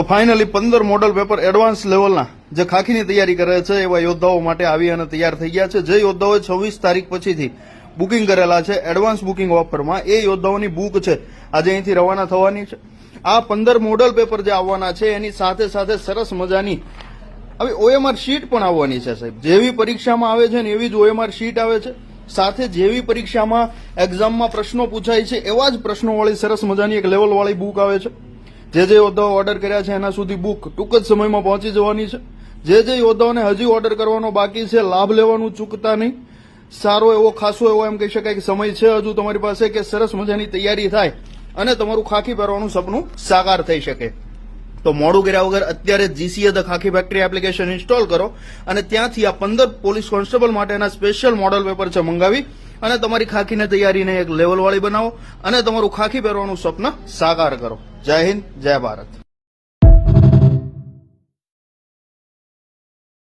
તો finally 15 model paper advance લેવલના જે ખાખીની તૈયારી કરે છે એવા યોદ્ધાઓ માટે આવી અને તૈયાર થઈ ગયા છે. જે યોદ્ધાઓએ 26 તારીખ પછીથી બુકિંગ કરેલા છે એડવાન્સ બુકિંગ ઓફરમાં, એ યોદ્ધાઓની બુક છે આજે અહીંથી રવાના થવાની છે. આ 15 મોડલ પેપર જે આવવાના છે એની સાથે સાથે સરસ મજાની હવે OMR શીટ પણ આવવાની છે સાહેબ. જેવી પરીક્ષામાં આવે છે ને એવી જ OMR શીટ આવે છે. સાથે જેવી પરીક્ષામાં એક્ઝામમાં પ્રશ્નો પૂછાય છે એવા જ પ્રશ્નોવાળી સરસ મજાની એક લેવલવાળી બુક આવે છે. જે યોદ્ધાઓ ઓર્ડર કર્યા છે એના સુધી બુક ટૂંક જ સમયમાં પહોંચી જવાની છે. જે યોદ્ધાઓને હજી ઓર્ડર કરવાનો બાકી છે લાભ લેવાનું ચૂકતા નહીં. સારો એવો ખાસો એવો એમ કહી શકાય કે સમય છે હજુ તમારી પાસે કે સરસ મજાની તૈયારી થાય અને તમારું ખાખી પહેરવાનું સપનું સાકાર થઈ શકે. તો મોડું કર્યા વગર અત્યારે GCA the Khakhi factory application install કરો અને ત્યાંથી આ 15 પોલીસ કોન્સ્ટેબલ માટેના સ્પેશિયલ મોડલ પેપર છે મંગાવી અને તમારી ખાખીની તૈયારીને એક લેવલવાળી બનાવો અને તમારું ખાખી પહેરવાનું સ્વપ્ન સાકાર કરો. જય હિન્દ, જય ભારત.